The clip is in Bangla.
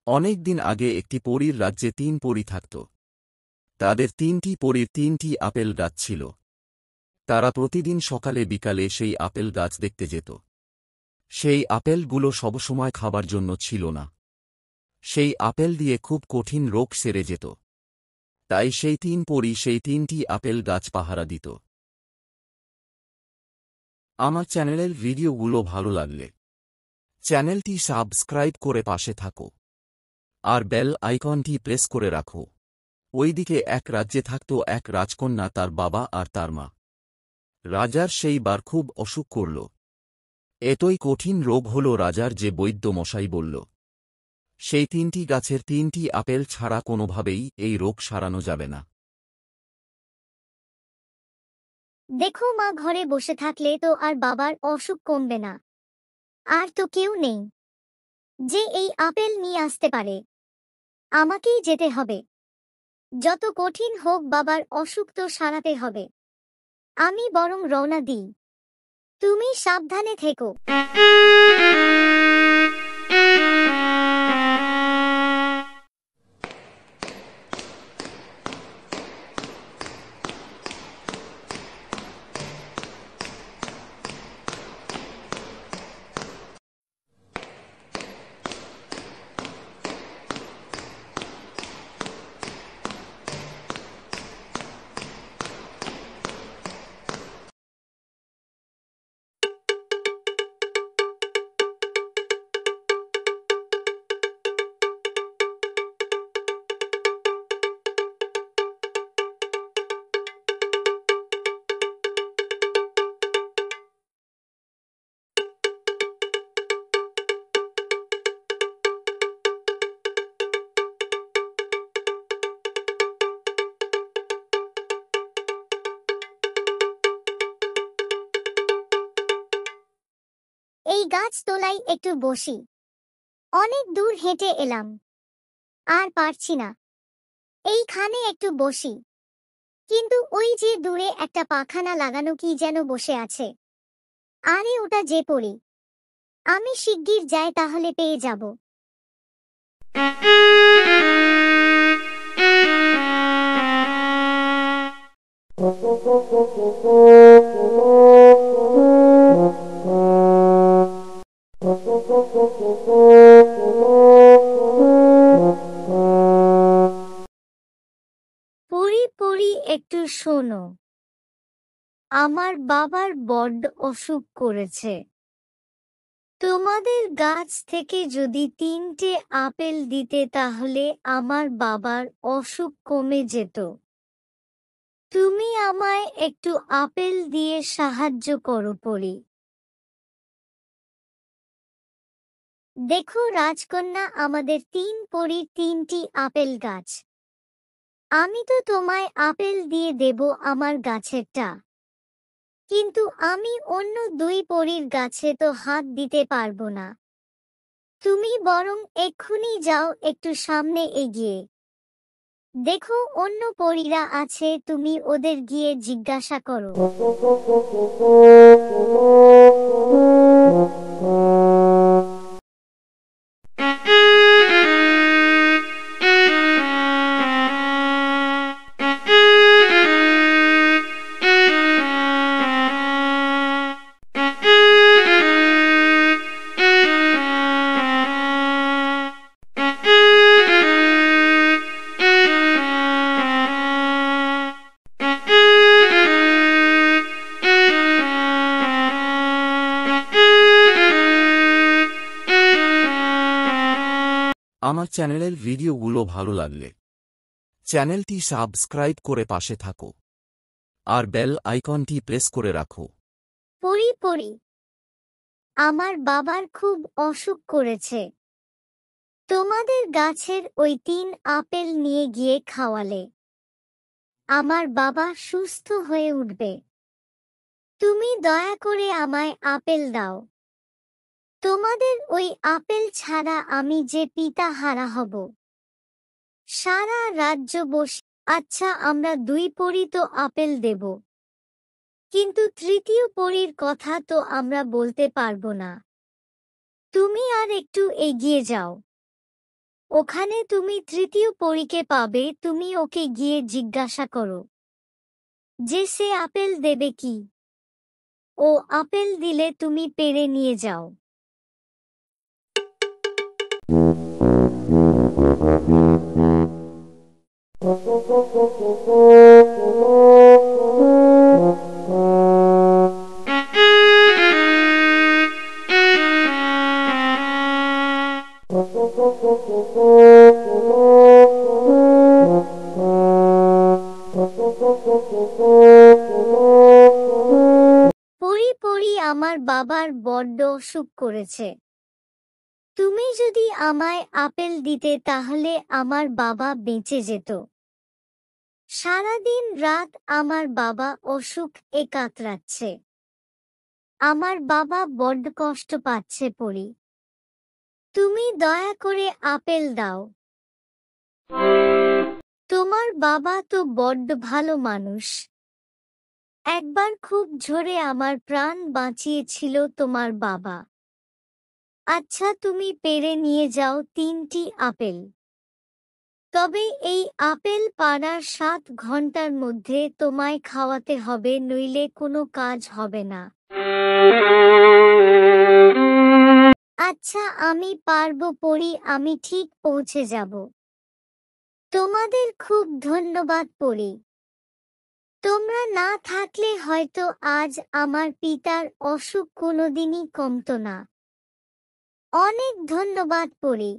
অনেক দিন আগে একটি পরীর রাজ্যে ৩ পরী থাকত। তাদের ৩টি পরীর ৩টি আপেল গাছ ছিল। তারা প্রতিদিন সকালে বিকালে সেই আপেল গাছ দেখতে যেত। সেই আপেলগুলো সবসময় খাবার জন্য ছিল না। সেই আপেল দিয়ে খুব কঠিন রোগ সেরে যেত। তাই সেই ৩ পরী সেই ৩টি আপেল গাছ পাহারা দিত। আমার চ্যানেলের ভিডিওগুলো ভালো লাগলে চ্যানেলটি সাবস্ক্রাইব করে পাশে থাকো আর বেল আইকনটি প্রেস করে রাখো। ওইদিকে এক রাজ্যে থাকত এক রাজকন্যা, তার বাবা আর তার মা। রাজার সেই বার খুব অসুখ করল। এতই কঠিন রোগ হল রাজার যে বৈদ্য মশাই বলল, সেই ৩টি গাছের ৩টি আপেল ছাড়া কোনোভাবেই এই রোগ সারানো যাবে না। দেখো মা, ঘরে বসে থাকলে তো আর বাবার অসুখ কমবে না। আর তো কেউ নেই যে এই আপেল নিয়ে আসতে পারে। আমাকেই যেতে হবে। যত কঠিন হোক বাবার অসুখ তো সারাতে হবে। আমি বরং রওনা দিই। তুমি সাবধানে থেকো। এই গাছ তলায় একটু বসি। অনেক দূর হেঁটে এলাম, আর পারছি না। এইখানে একটু বসি। কিন্তু ওই যে দূরে একটা পাখানা লাগানো কি যেন বসে আছে। আরে ওটা যে পড়ি। আমি শিগগির যাই, তাহলে পেয়ে যাব। পড়ি পড়ি, একটু শোনো। আমার বাবার বড্ড অসুখ করেছে। তোমাদের গাছ থেকে যদি 3টে আপেল দিতে তাহলে আমার বাবার অসুখ কমে যেত। তুমি আমায় একটু আপেল দিয়ে সাহায্য করো পড়ি। দেখো রাজকন্যা, আমাদের 3 পরীর 3টি আপেল গাছ। আমি তো তোমায় আপেল দিয়ে দেব আমার গাছেরটা, কিন্তু আমি অন্য 2 পরীর গাছে তো হাত দিতে পারবো না। তুমি বরং এক্ষুনি যাও একটু সামনে এগিয়ে। দেখো অন্য পরীরা আছে, তুমি ওদের গিয়ে জিজ্ঞাসা করো। আমার চ্যানেলের ভিডিওগুলো ভালো লাগলে চ্যানেলটি সাবস্ক্রাইব করে পাশে থাকো আর বেল আইকনটি প্রেস করে রাখো। পড়ি পড়ি, আমার বাবার খুব অসুখ করেছে। তোমাদের গাছের ওই 3 আপেল নিয়ে গিয়ে খাওয়ালে আমার বাবা সুস্থ হয়ে উঠবে। তুমি দয়া করে আমায় আপেল দাও। তোমাদের ওই আপেল ছাড়া আমি যে পিতাহারা হব। সারা রাজ্য বসে। আচ্ছা, আমরা 2 পরী তো আপেল দেব, কিন্তু 3য় পরীর কথা তো আমরা বলতে পারবো না। তুমি আর একটু এগিয়ে যাও। ওখানে তুমি তৃতীয় পরীকে পাবে, তুমি ওকে গিয়ে জিজ্ঞাসা করো যে সে আপেল দেবে কি। ও আপেল দিলে তুমি পেড়ে নিয়ে যাও। পড়ি পড়ি আমার বাবার বড্ড অসুখ করেছে। তুমি যদি আমায় আপেল দিতে তাহলে আমার বাবা বেঁচে যেত। সারাদিন রাত আমার বাবা অসুখ কাতরাচ্ছে। আমার বাবা বড্ড কষ্ট পাচ্ছে পড়ি। তুমি দয়া করে আপেল দাও। তোমার বাবা তো বড্ড ভালো মানুষ। একবার খুব ঝড়ে আমার প্রাণ বাঁচিয়েছিল তোমার বাবা। আচ্ছা, তুমি পেড়ে নিয়ে যাও 3টি আপেল। তবে এই আপেল পাড়ার 7 ঘন্টার মধ্যে তোমায় খাওয়াতে হবে, নইলে কোনো কাজ হবে না। আচ্ছা, আমি পারবো পড়ি, আমি ঠিক পৌঁছে যাব। তোমাদের খুব ধন্যবাদ পড়ি। তোমরা না থাকলে হয়তো আজ আমার পিতার অসুখ কোনোদিনই কমতো না। অনেক ধন্যবাদ পড়ি।